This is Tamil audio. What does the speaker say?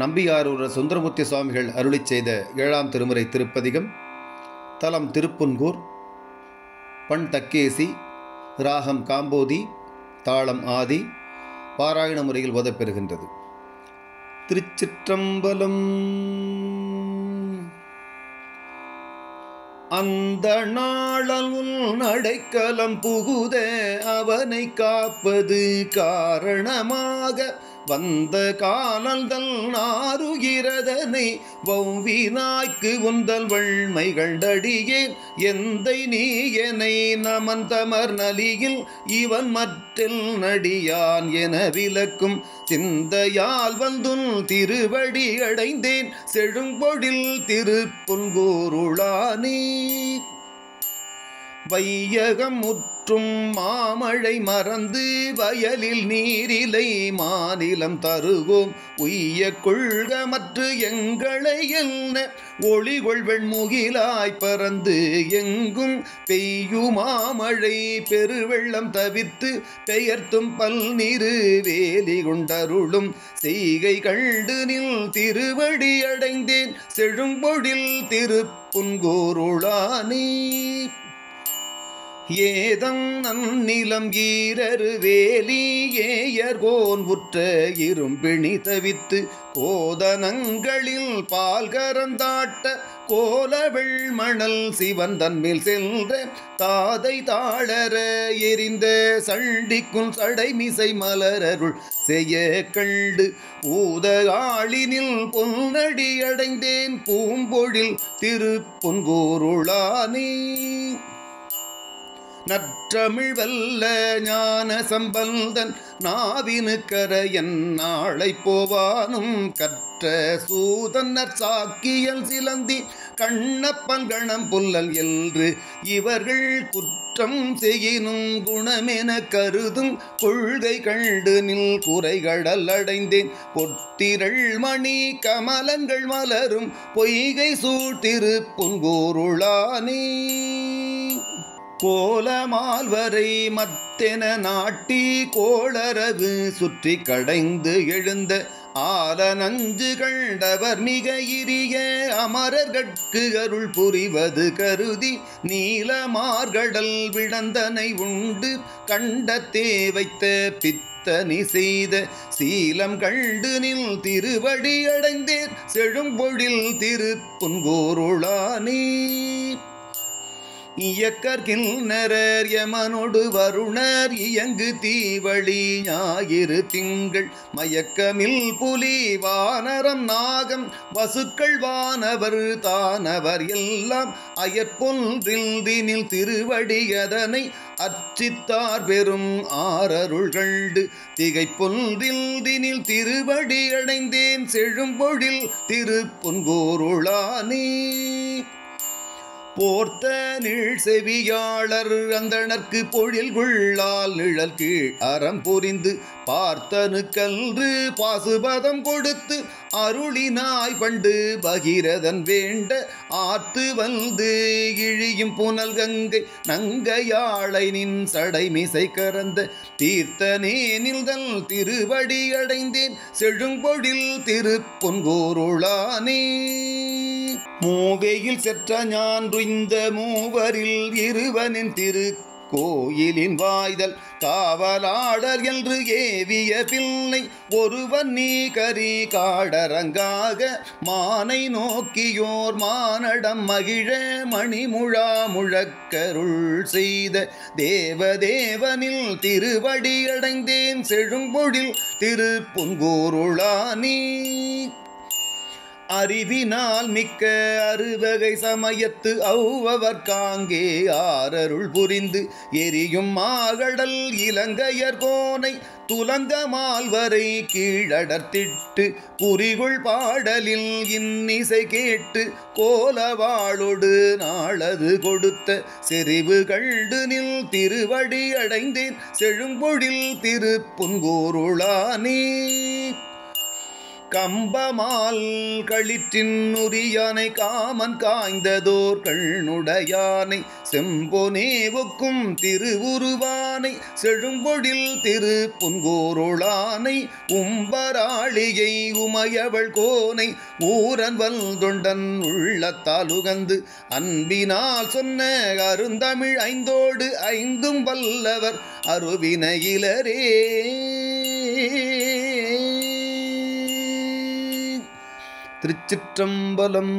நம்பியாரூர் சுந்தரமூர்த்தி சுவாமிகள் அருளிச் செய்த 7ஆம் திருமுறை திருப்பதிகம். தலம் திருப்புன்கூர், பண் தக்கேசி, ராகம் காம்போதி, தாளம் ஆதி, பாராயண முறையில் ஓதப்பெறுகின்றது. திருச்சிற்றம்பலம். அந்த நாளல் நடைக்கலம் புகுத அவனை காப்பது காரணமாக வந்த காலந்தல் நாருகிறதனை வௌவினாய்க்கு உந்தல் வள்மைகள் அடியேன் எந்தை நீ எனை நமன் தமர் நலியில் இவன் மற்றில் நடியான் என விளக்கும் சிந்தையால் வந்துன் திருவடி அடைந்தேன் செழும்பொழில் திருப்புன்கூருளானே. வையகம் முற்றும் மாமழை மறந்து வயலில் நீரிலை மாநிலம் தருவோம் உய்ய கொள்கமற்று எங்களை என்ன ஒளிகொள் வெண்முகிலாய் பறந்து எங்கும் பெய்யுமாமழை பெருவெள்ளம் தவிர்த்து பெயர்த்தும் பல்நீரு வேலி கொண்டருளும் செய்கை கண்டு நில் திருவடி அடைந்தேன் செழும்பொழில் திருப்புன்கூருளானே. ஏதம் நன்னிலம் ஈரரு வேலி ஏயர்கோன் உற்ற இரும்பிணி தவித்து கோதனங்களில் பால் கரந்தாட்ட கோலவெள் மணல் சிவன் தன்மேல் சென்ற தாதை தாழற எரிந்த சண்டிக்கும் சடைமிசை மலரருள் செய்ய கண்டு ஊதகாளினில் பொன்னடி அடைந்தேன் பூம்பொழில் திருப்புன்கூருளானே. நற்றமிழ் வல்ல ஞான சம்பந்தன் நாவினுக்கரையன் நாளை போவானும் கற்ற சூதன் சாக்கியல் சிலந்தி கண்ணப்பன் கணம் புல்லல் என்று இவர்கள் குற்றம் செய்யினும் குணமென கருதும் கொள்கை கண்டு நில் குறைகடல் அடைந்தேன் பொத்திரள் மணி கமலங்கள் மலரும் பொய்கை சூழ்திருப்புன்கூருளானே. கோலமால்வரை மத்தென நாட்டி கோளரவு சுற்றி கடைந்து எழுந்த ஆல நஞ்சு கண்டவர் மிக இரிய அமரர்கட்கு அருள் புரிவது கருதி நீலமார்கடல் விடந்தனை உண்டு கண்டத்தே வைத்த பித்தனி செய்த சீலம் கண்டு நில் திருவடி அடைந்தேன் செழும்பொழில் திருப்புன்கூருளானே. இயக்கர்கின்றனர் யமனொடு வருணர் இயங்கு தீவழி ஞாயிறு திங்கள் மயக்கமில் புலி வானரம் நாகம் வசுக்கள் வானவர் தானவர் எல்லாம் அயற்பொன்றில் தினில் திருவடியதனை அர்ச்சித்தார் பெரும் ஆரருள்கண்டு திகைப்பொன்றில் தினில் திருவடி அடைந்தேன் செழும்பொழில் திருப்புன்கூருளானே. போர்த்த நீள் செவியாளர் அந்தணர்க்கு பொழில் குள்ளால் நிழல் கீழ் அறம் புரிந்து பார்த்தனு கன்று பாசுபதம் கொடுத்து அருளினாய் பண்டு பகிரதன் வேண்ட ஆற்று வந்து இழியும் புனல் கங்கை நங்கையாளை நின் சடைமிசை கறந்த தீர்த்தனே நில்தல் திருவடி அடைந்தேன் செழும்பொழில் திருப்புன்கூருளானே. மூவேயில் செற்ற ஞான்று இந்த மூவரில் இருவனின் திரு கோயிலின் வாய்தல் காவலாடர் என்று ஏவிய பிள்ளை ஒருவன் நீ கரி காடரங்காக மானை நோக்கியோர் மானடம் மகிழ மணிமுழா முழக்கருள் செய்த தேவதேவனில் திருவடி அடைந்தேன் செழும்பொழில் திருப்புன்கூருளானே. அறிவினால் மிக்க அறுவகை சமயத்து அவ்வவர் காங்கே ஆரருள் புரிந்து எரியும் மாகடல் இலங்கையர் கோனை துலங்க மால்வரை கீழடர்த்திட்டு குறிகுள் பாடலில் இன்னிசை கேட்டு கோலவாளொடு நாளது கொடுத்த செறிவு கண்டு நில் திருவடி அடைந்தேன் செழும்பொழில் திருப்புன்கூருளானே. கம்பமால் களிற்றின் உரியானை காமன் காய்ந்ததோர் கண்ணுடையானை செம்பொனே ஒக்கும் திருவுருவானை செழும்பொழில் திரு புன்கோருளானை உம்பராளியை உமையவள் கோனை ஊரன் வல்தொண்டன் உள்ளத்தாலுகந்து அன்பினால் சொன்ன அருந்தமிழ் ஐந்தோடு ஐந்தும் வல்லவர் அருவினையிலரே. திருச்சிற்றம்பலம்.